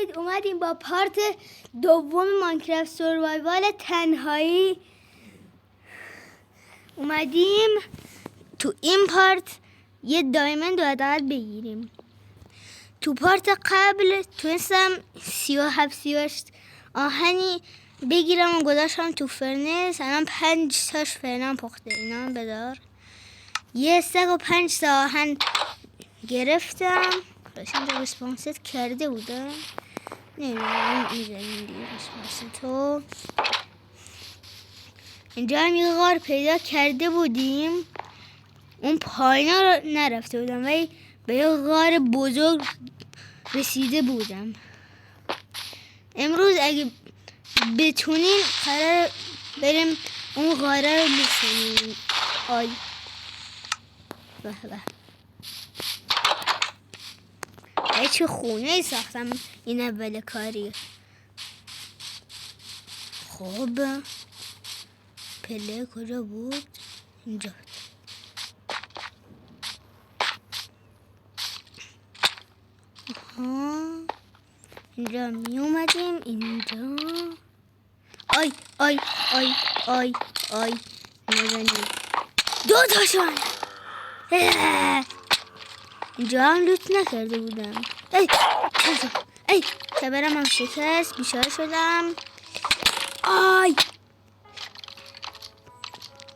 بیایید اومدیم با پارت دوم ماینکرافت سروایوال تنهایی. اومدیم تو این پارت یه دایموند رو حداقل بگیریم. تو پارت قبل تونستم 37 آهنی بگیرم و گذاشتم تو فرنس. الان 5 تاش فرنم پخته. اینا هم بدار. یه استک و 5 تا آهن گرفتم. راست اینجا ریسپانست کرده بودم. نمیدونم میزنیم دیگه ریسپانستو. اینجا هم یه غار پیدا کرده بودیم. اون پایینا رو نرفته بودم ولی به یه غار بزرگ رسیده بودم. امروز اگه بتونیم قرار بریم اون غاره رو بسنیم. آی به به ای چه خونه ای ساختم این اول کاری. خب پله کجا بود؟ اینجا. اینجا می اومدیم. اینجا آی آی آی آی آی نزنید. 2 تاشون. اینجا هم لوت نکرده بودم. ای کبرم هم شکست. بیچاره شدم. آی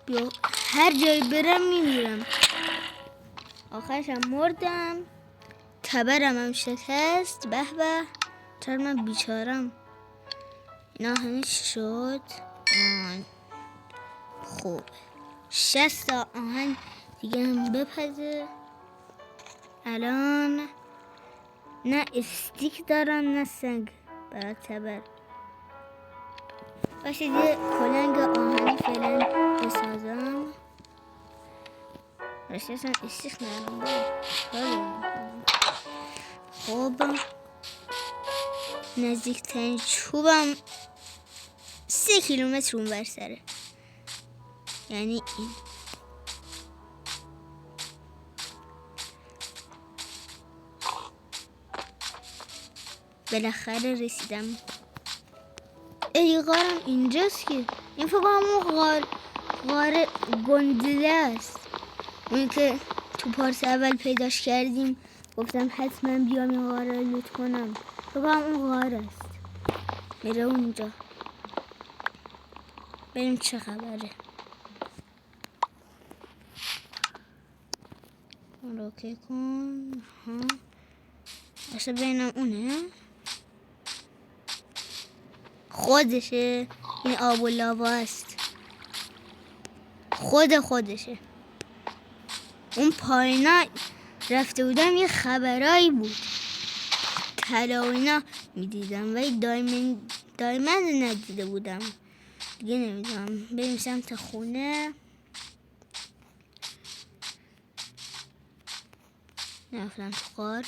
بیا هر جایی برم میمیرم. آخرش هم مردم. تبرم هم شکست. به به چرا من بیچارم. اینا همه شد. خوب 60 تا آهن دیگه هم بپزه. الان نه استیک دارم نه سنگ برای تبر. باشه یه کلنگ آهنی فعلا بسازم. راستی اصلا استیک ندارم. خب نزدیکترین چوبم 3 کیلومتر اون ور سره. یعنی این. بالاخره رسیدم. ای غارم اینجاست که این فکر کنم اون غار گندله است. اون که تو پارس اول پیداش کردیم. گفتم حتما بیام این غار رو لوت کنم. فکر کنم اون غار است. میره اونجا. بریم چه خبره. اون رو که کن. اصلا بینم اونه. خودشه. این آب و لاوا است. خودشه. اون پایینا رفته بودم یه خبرایی بود. طلا و اینا میدیدم ولی دایموند ندیده بودم. دیگه نمیدونم. بریم سمت خونه. نرفتم تو غار.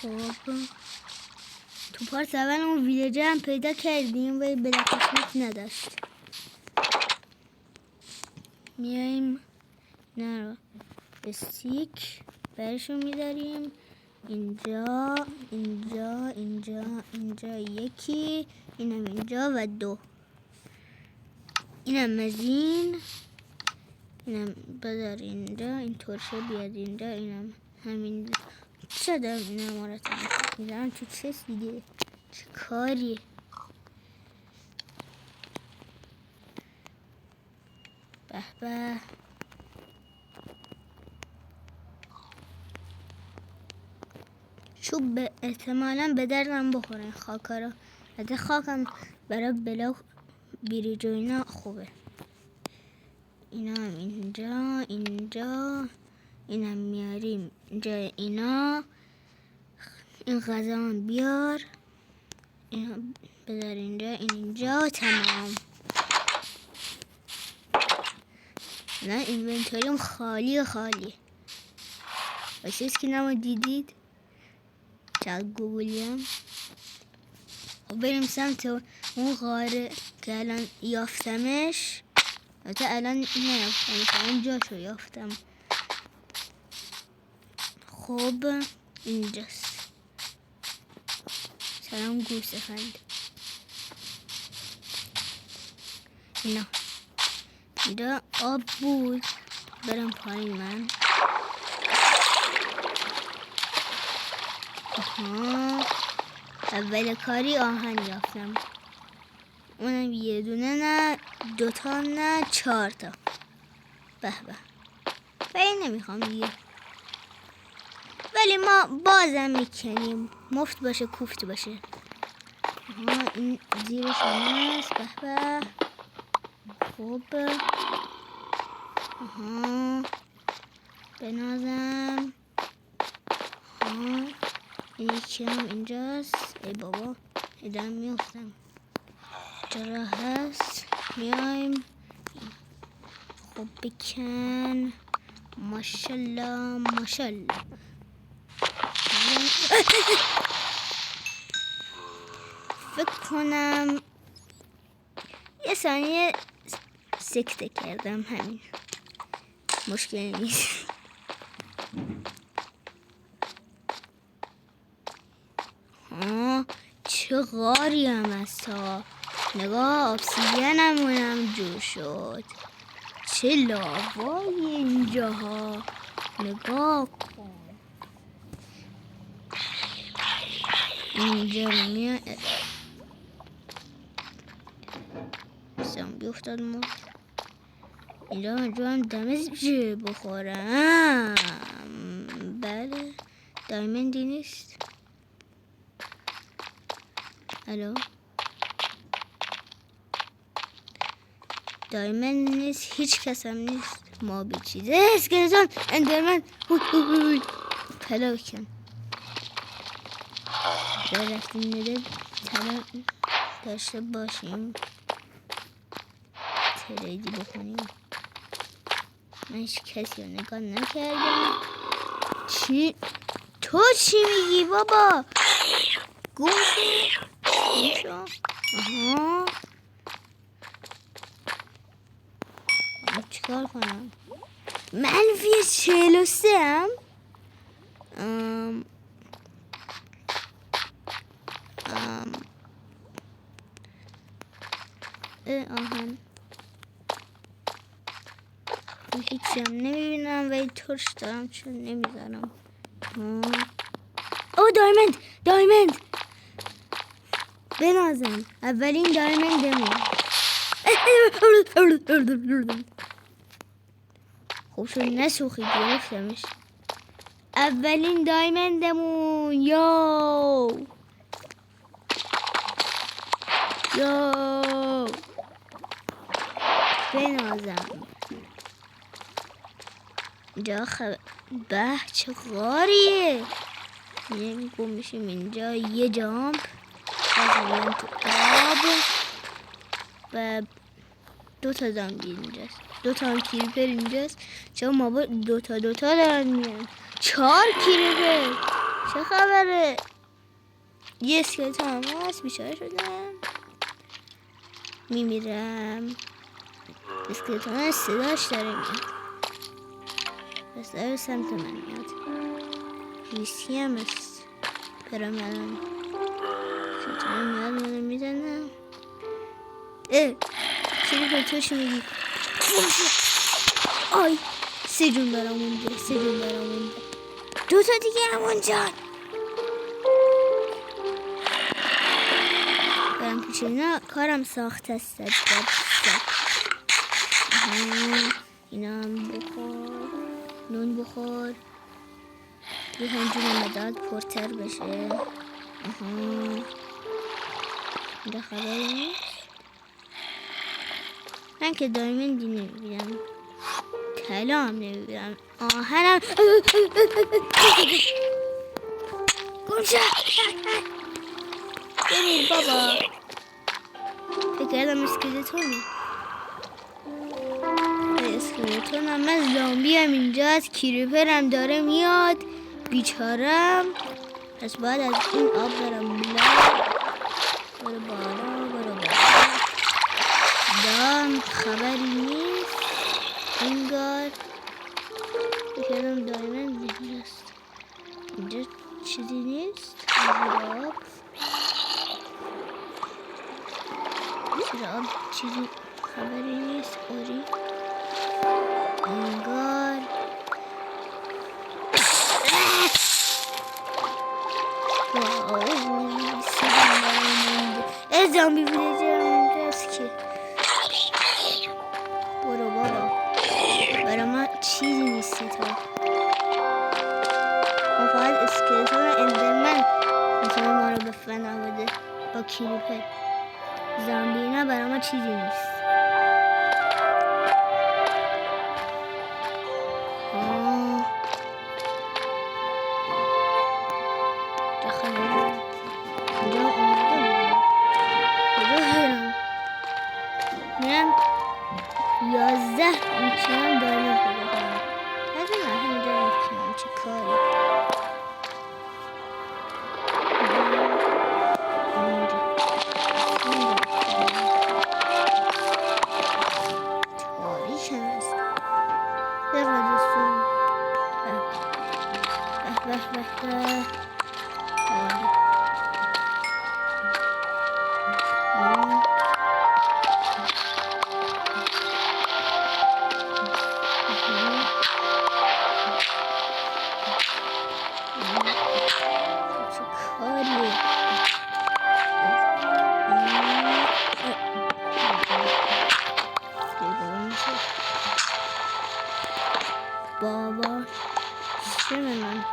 خب تو پارت اول اون ویلجر هم پیدا کردیم ولی بلا قسمت نداشت. میایم نه رو استیک برشون میداریم. اینجا اینجا اینجا اینجا یکی. اینم اینجا و 2. اینم از اینم بذار اینجا. این ترشه بیاد اینجا. اینم همین. چه دارم اینم مرتب میدارم تو چست دیگه. چه کاری. به به چوب احتمالا به دردم بخوره. خاکا رو حتی خاکم برای بلاک بریج و اینا خوبه. اینا هم اینجا اینم میاریم اینجا. اینا این غذا هم بیار. اینا بذار اینجا. اینجا تمام. نه اینونتوریم خالی. واسه که نمو دیدید چقدر گوگلیم. خب بریم سمت اون غاره که الان یافتمش. الان نیافتمش. الان جاشو یافتم. خب اینجاست. سلام گوسفند. اینا اینجا آب بود. برم پایین من. آها، اول کاری آهن یافتم. اونم یه دونه نه، 2 تا نه، 4 تا. به به. این نمیخوام دیگه. ولی ما بازم میکنیم. مفت باشه کوفت باشه. آها، این زیرش هست. به به. خوب. آها، بنازم. آها، یکی هم اینجاست. ای بابا ایدم میافتم. چرا هست؟ میایم. خب بکن. ماشالله ماشالله. فکر کنم یه ثانیه سکته کردم. همین مشکلی نیست. چه غاری هم هست ها. نگاه ابسیدینمونم جور شد. چه لاوایی اینجا ها. نگاه کن. اینجا میاد زنبی افتاد. ما اینجا هم دمه بخورم. بله دایمندی نیست. الو دایمند نیست. هیچ کس هم نیست. ما به چیزه اسکلتون اندرمن پلا بکن. رفتیم میره طلا داشته باشیم. تریدی بکنیم. من هیچ کسی رو نگاه نکردم. چی؟ تو چی میگی بابا؟ گم شو. آها، چیکار کنم؟ منفی 43 هم آهن هیچی هم نمیبینم ولی ترش دارم چون نمیزنم. او دایمند بنازم. اولین دایمندمون. خوب شد نسوخی گرفتمش. اولین دایمندمون. یو بنازم. اینجا به چه غاریه. یه گم میشیم اینجا. یه جامپ از تو آب و 2 تا زنبی اینجاست. 2 تا هم کریپر اینجاست. چرا ما با 2 تا دارن میان. 4 کریپر. چه خبره؟ یه اسکلت هم هست. بیچاره شدم. میمیرم. اسکلت هم صداش داره میاد. بس داره سمت من میاد. ریسکی هم است. برم الان شطور میاد منو میزنم. کریپر تو چی میگی؟ آی 3 جون برام مونده. 2 تا دیگه هم اونجا. برم پیش اینا. کارم ساخته است. اینا هم بخور. نون بخور. یه هنجون مداد پرتر بشه. اینجا خبری نیست. من که دایمندی نمیبینم. طلا هم نمیبینم. آهنم گمشه. ببین بابا فکر کردم اسکلتونی. اسکلتون هم من زامبی هم اینجاست. کریپر هم داره میاد. بیچارم. پس باید از این آب برم بالا. دام خبری نیست. انگار بکردم دایمند اینجاست. اینجا چیزی نیست. چرا چیزی خبری نیست. اوری انگار زامبی ویلیجر اونجاست که برو بابا برای ما چیزی نیستی تو. ما فقط اسکلتون و اندرمن میتونه ما رو به فنا بده با کلیپر. زامبی اینا برای ما چیزی نیست. میرم 11 میتونم دارم پیدا کنم. از این همینجا میتونم چه کاری. تاریک هست به رادیوسون به بابا چه من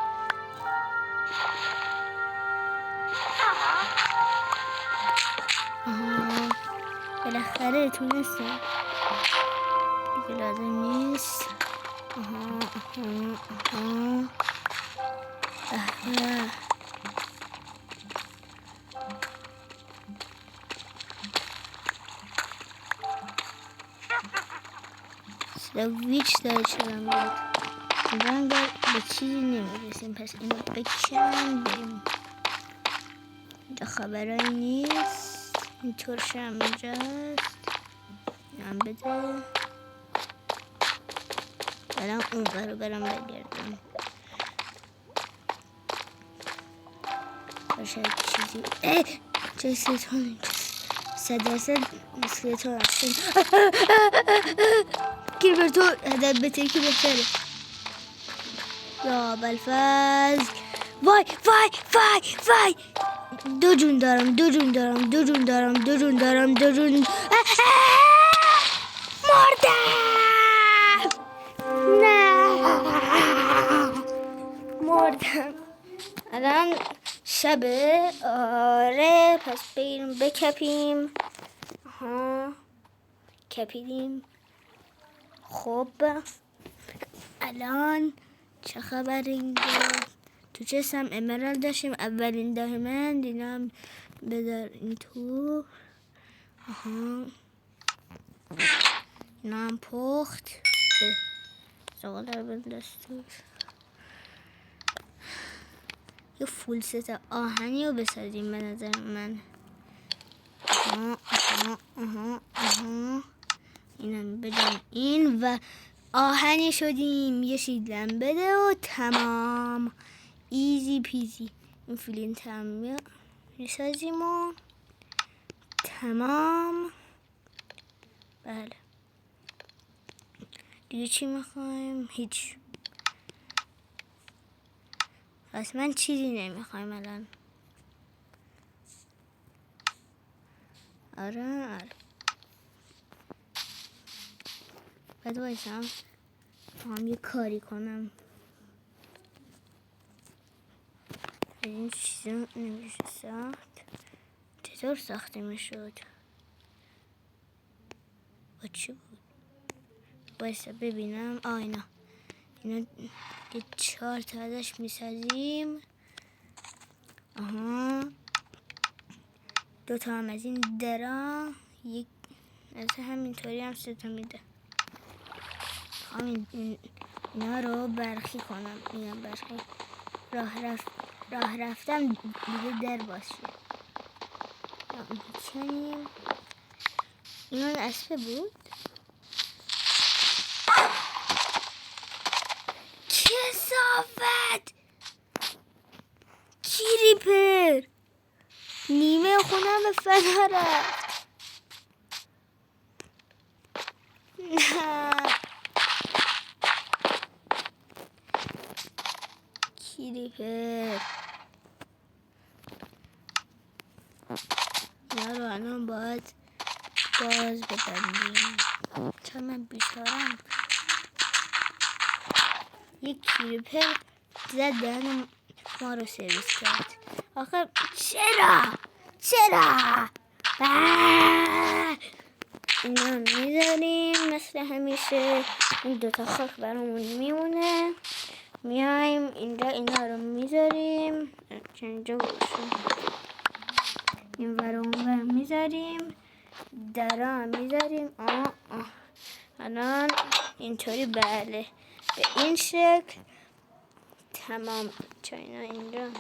بالاخره تونستم دیگه لازم نیست. سویچ داره شدم بود انگار به چیزی نمیرسیم. پس اینو بکن بریم. اینجا خبرایی نیست. این ترش هم اینجاست. اینم بده برم اون برو برم بگردم. شاید چیزی چه اسکلتون اینجاست. 100% اسکلتون هستیم. کیلبرتو هدف بهتره که بهتره. یا بلفز وای دو جون دارم مردم الان شبه. آره پس بریم بکپیم. کپیدیم. خب الان چه خبر اینجا؟ تو چستم امرالد داشتیم. اولین دایمند اینم بدار این تو. اینا هم پخت. زغال رو بندست تو. یه فول ست آهنی رو بسازیم به نظر من. اینم بدم این و آهنی شدیم. یه شیدلم بده و تمام. ایزی پیزی. این فیلینت هم میسازیم و تمام. بله دیگه چی میخوایم؟ هیچ. پس من چیزی نمیخوایم الان. آره بعد بایستم هم یه کاری کنم. این چیزا نمیشه ساخت. چطور ساخته میشد؟ با چی بود؟ بایستا ببینم. اینا یه 4 تا ازش میسازیم. 2 تا هم از این درا. یک از همینطوری هم 3 تا میده. اینا رو برخی کنم. اینا برخی راه رفتم دیگه در باشه. میکنیم. اینا اسبه بود. کثافت نیمه خونم به فنا رفت. نه کریپر اینا رو الان باید باز ببندیم. چون من بیشترم یک کریپر زد دهن ما رو سرویس کرد. آخه چرا اینا میذاریم مثل همیشه. این دوتا خاک برامون میمونه. میایم اینجا اینا رو میذاریم. اینجا باشیم این ور میذاریم. درا میذاریم. الان اینطوری بله به این شکل تمام. چاینا اینجا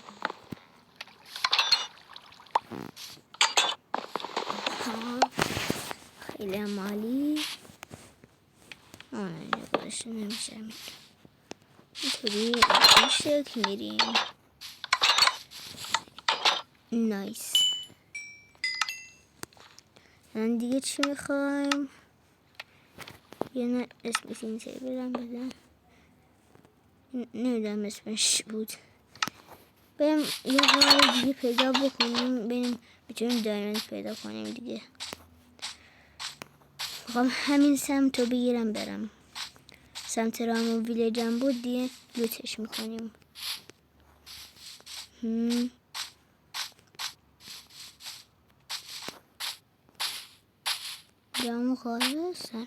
خیلی مالی. اینجا باشه نمیشه اینطوری این شکل میریم. نایس. الان دیگه چی میخوایم؟ یه نه اسمش این سری بدم نمیدونم اسمش بود. بریم یه بار دیگه پیدا بکنیم. بریم بتونیم دایموند پیدا کنیم دیگه. میخوام همین سمت رو بگیرم برم. سمت رامو ویلیجم بود دیگه لوتش میکنیم. رامو خواهده سر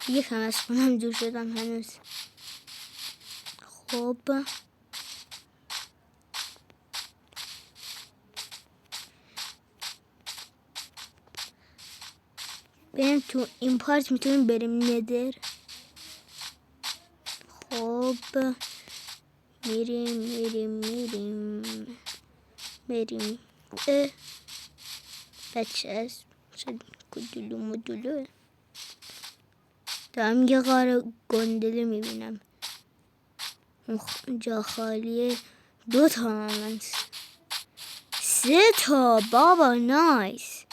دیگه کم از خونم دور شدم هنوز. خب بریم تو این پارت میتونیم بریم ندر. خب میریم بچه از کدولو مدولو دارم یه غار گندله میبینم. جا خالیه. 2 تا من 3 تا بابا نایس.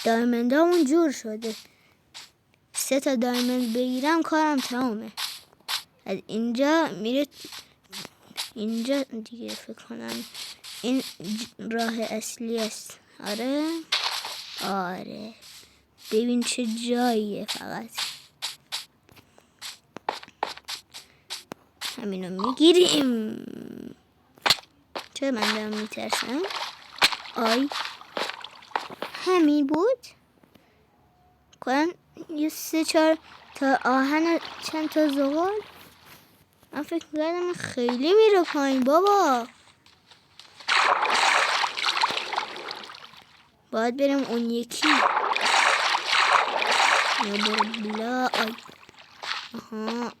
دایمندامون جور شده. 3 تا دایمند بگیرم کارم تمامه. از اینجا میره اینجا دیگه فکر کنم این راه اصلی است. آره ببین چه جاییه. فقط همینو میگیریم. چرا من دارم میترسم؟ همین بود. کنم یه 3-4 تا آهن و چند تا زغال. من فکر میکردم خیلی میره پایین بابا. باید بریم اون یکی. یا برو بلا.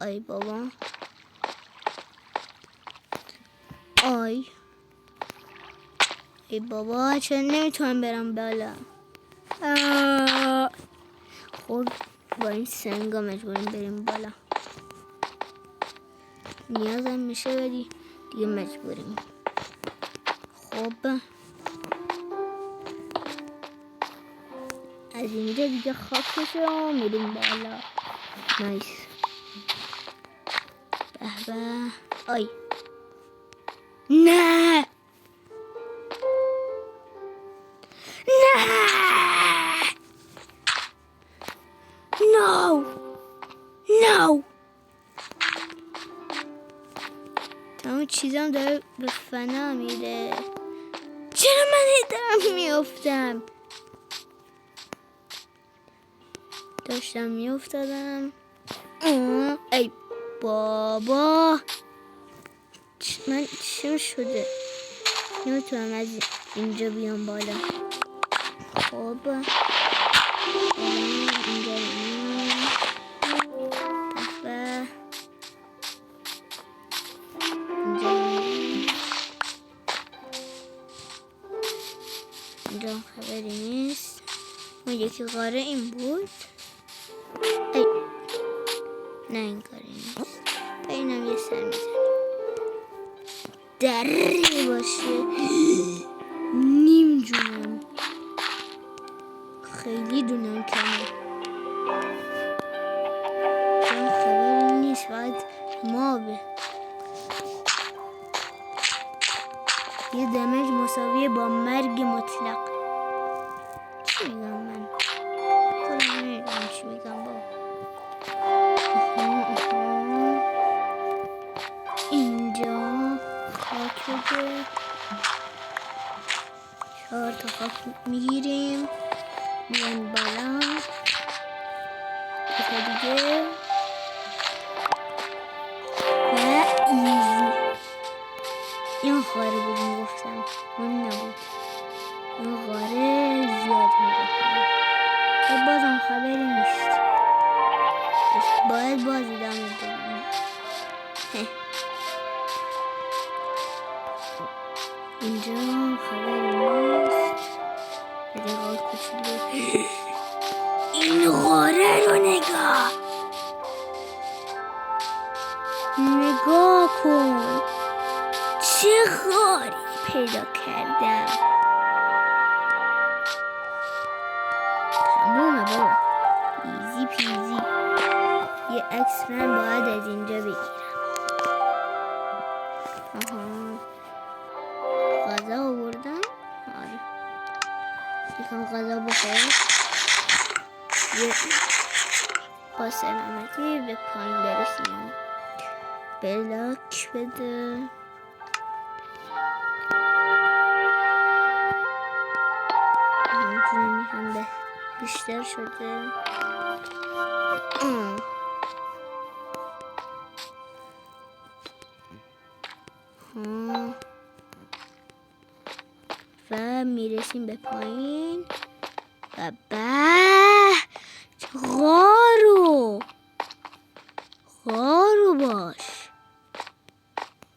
آی بابا. ای بابا چرا نمیتونم برم بالا؟ خب با این سنگا مجبوریم بریم بالا. نیازم میشه ولی دیگه مجبوریم. خب از اینجا دیگه خاک میشه و میریم بالا. نایس. به نه نو تمام چیزام داره به فنا میره. چرا من دارم میافتم؟ داشتم میافتادم. ای بابا من چی شده؟ نمیتونم از اینجا بیام بالا. خب اینجا اینجا خبری نیست. اون یکی غاره این بود. ای نه این کاری نیست. اینم یه سر میزنیم. دری باشه نیم جون یه دمج مساویه با مرگ مطلق. چی میگم من؟ خودم نمیدونم چی میگم بابا. اینجا خاک بده. 4 تا خاک میگیریم، میان بالا. تا دیگه و ایزی. این غاره بود میگفتم، اون نبود. این غاره زیاد میگفتم و بازم خبری نیست. باید باز ادامه بدیم. اینجا خبری نیست. رقال کوچولو. این غاره رو نگاه کن. چه غاری پیدا کردم. تمومه بابا، ایزی پیزی. یه عکس من باید از اینجا بگیرم. غذا آوردم. آره یکم غذا بخور. با سلامتی به پایین برسیم. بلاک بده. همچنین هم به بیشتر شده. و میرسیم به پایین و غارو باش.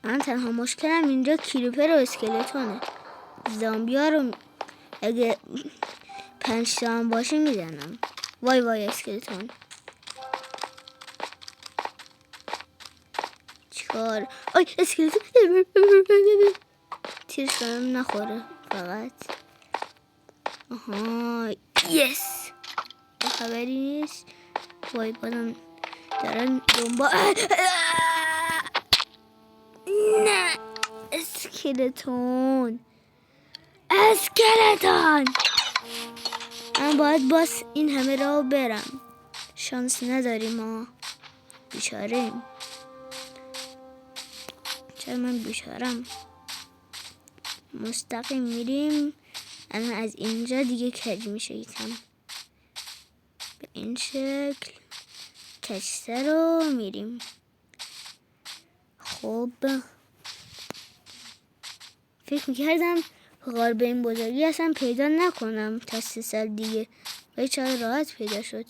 من تنها مشکلم اینجا کریپر و اسکلتونه. زامبیا رو اگه 5 تا هم باشه میزنم. وای اسکلتون. چیکار؟ آی اسکلتون تیرش کنم نخوره فقط. یس. خبری نیست. وای بازم دارن دنبال. نه اسکلتون. من باید باز این همه راه برم. شانس نداریم ما. بیچاره‌ایم. چرا من بیچارم؟ مستقیم میریم. الان از اینجا دیگه کج میشه یکم. به این شکل کجسه رو میریم. خب فکر میکردم غار به این بزرگی اصلا پیدا نکنم تا 3 سال دیگه. ولی چرا راحت پیدا شد.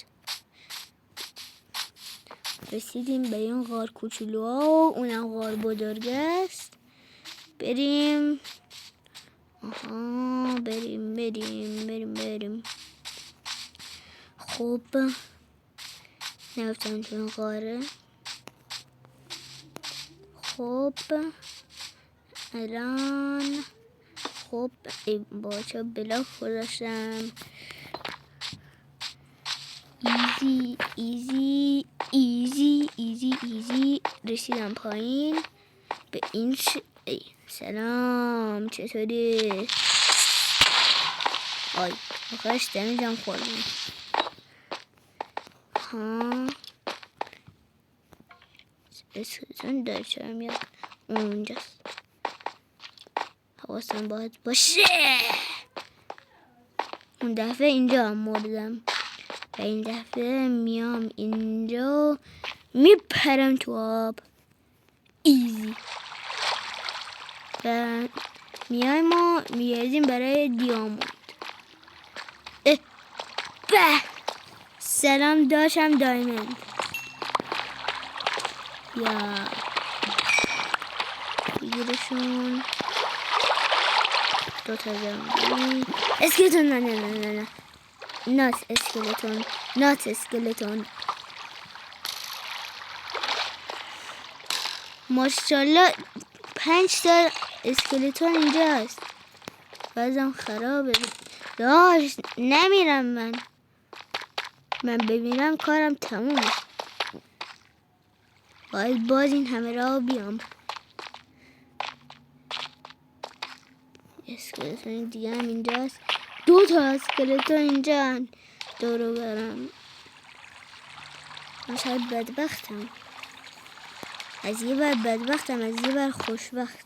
رسیدیم به این غار کوچولوها و اونم غار بزرگ است. بریم. بریم. خب نفتم تو این غاره. خب الان با چه بلاک گذاشتم. ایزی رسیدم پایین به این سلام چطوری؟ آی آخرش دمیجم خوردم. اسکلتون داره چرا میاد اونجاست. حواسم باید باشه. اون دفعه اینجا هم مردم و این دفعه میام اینجا میپرم تو آب. ایزی. و میایم ما میگردیم برای دیاموند. سلام داشتم دایموند. یا بگیرشون. 2 تا زنبی. اسکلتون نه نات اسکلتون. ماشاءالله 5 تا اسکلتون اینجا هست. بازم خرابه. داشت نمیرم من بمیرم کارم تمومه. باید باز این همه راه بیام. اسکلتون دیگه هم اینجاست. 2 تا اسکلتون اینجا دورو برم. من شاید بدبختم. از یه بر بدبختم، از یه بر خوشبخت.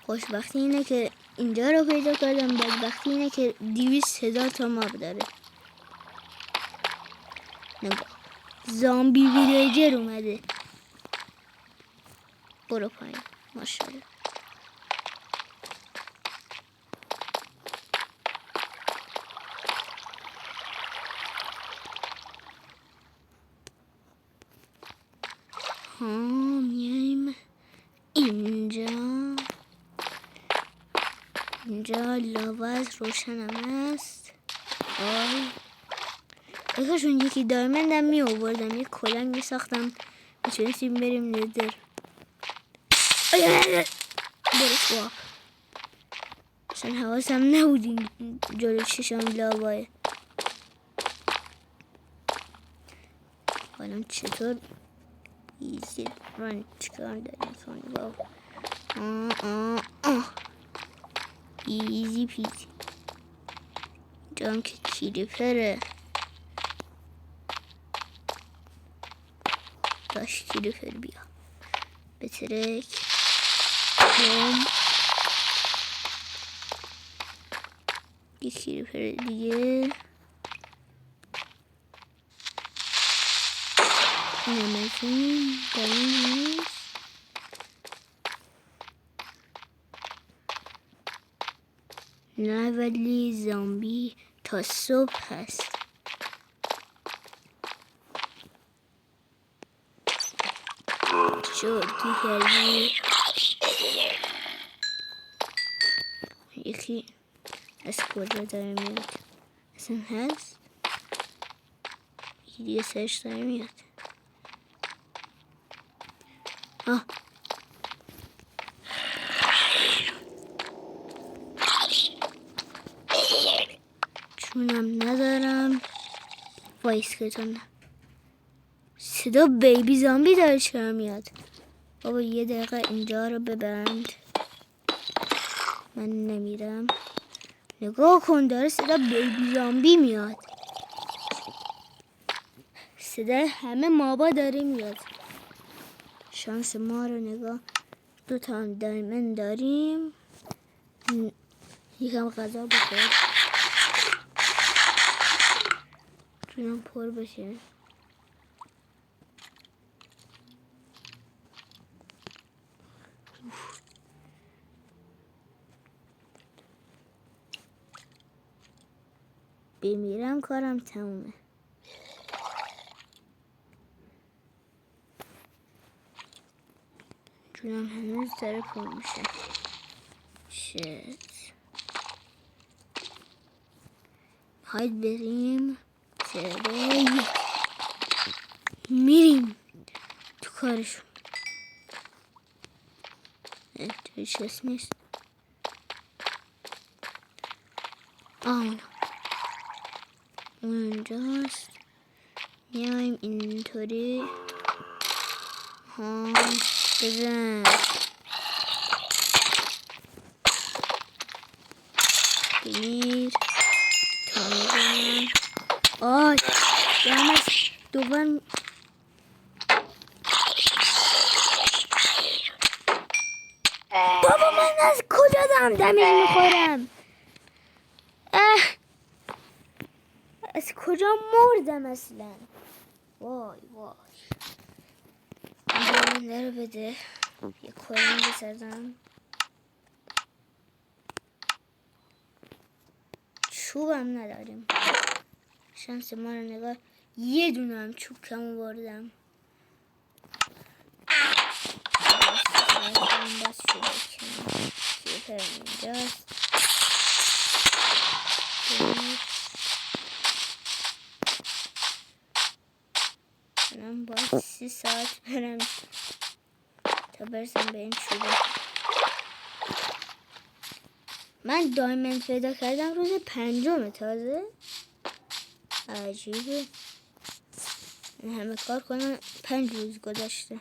خوشبختی اینه که اینجا رو پیدا کردم، بدبختی اینه که 200,000 تا ماب داره. نگاه، زامبی ویلیجر اومده. برو پایین. ماشاءالله. میایم اینجا لاوا از روشنم است. بکاشون یکی دایمندم می آوردم، یک کلنگ می ساختم میتونستیم بریم ندر. برش واق اصلا حواسم نبود این جلو چشم لاواه. حالا چطور ایزی ران چکار داریم کنی بابا. ایزی پیزی. جام که کلیپره داشت. کلیپر بیا بترک بوم. یک کلیپر دیگه. نمتون داریم نیست. نه ولی زامبی تا صبح هست. شورتی کردی. یکی از کجا داره میاد؟ اصلا هست؟ یکی دیگه سرش داره میاد. چونم ندارم. وایس کتون صدا بیبی زامبی داره چرا میاد؟ بابا یه دقیقه اینجا رو ببند. من نمیرم. نگاه کن داره صدا بیبی زامبی میاد. صدا همه مابا داره میاد. شانس ما رو نگاه. 2 تا هم دایمن داریم. یکم غذا بخور جونم پر بشه. بمیرم کارم تمومه. جونم هنوز داره پر میشه. شت. هاید بریم. میریم تو کارشون. هیچ کس نیست. اونجاست. میایم اینطوری. بزن. بمیر تا میزنم. دارم از دوبار بابا من از کجا دارم دمیج میخورم؟ از کجا مردم اصلا؟ وای من رو بده. یه کلنگ بزدم. چوبم نداریم. شانس ما رو نگاه. یه دونه هم چوب کم بردم. بس چوب اینجاست. من باید 30 ساعت برم تا برسم به این چوبه. من دایمند پیدا کردم روز 5 تازه. عجیبه این همه کار کنم 5 روز گذشته.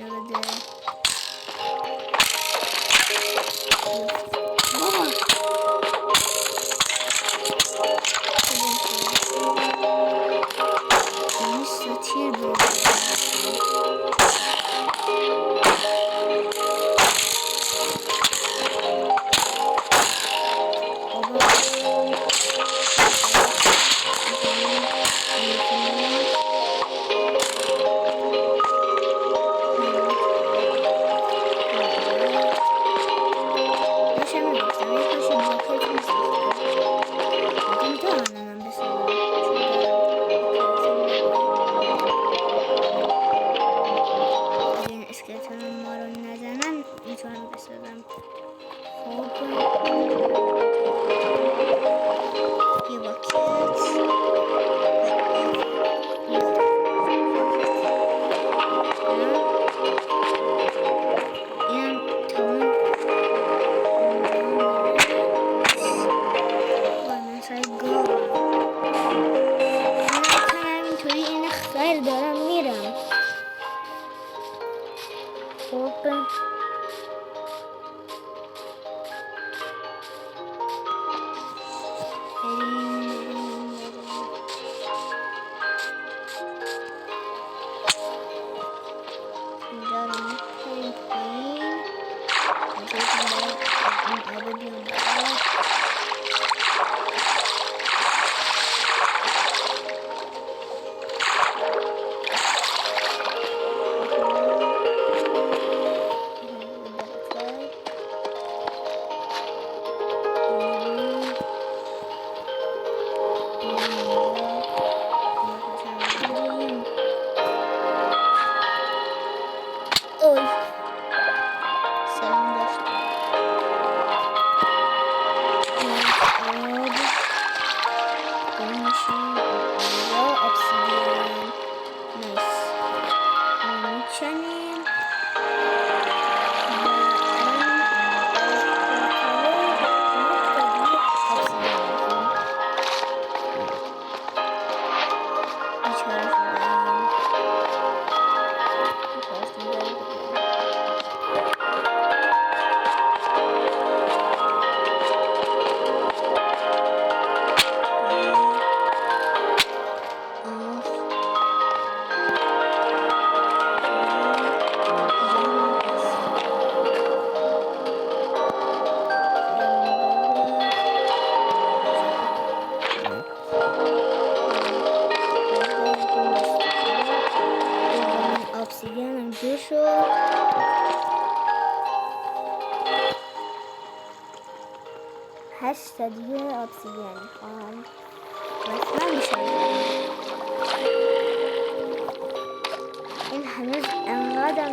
بده. بابا ساتیر بود. هشت دیگه ابسیدین میخوام مثلا میشه این هنوز انقدر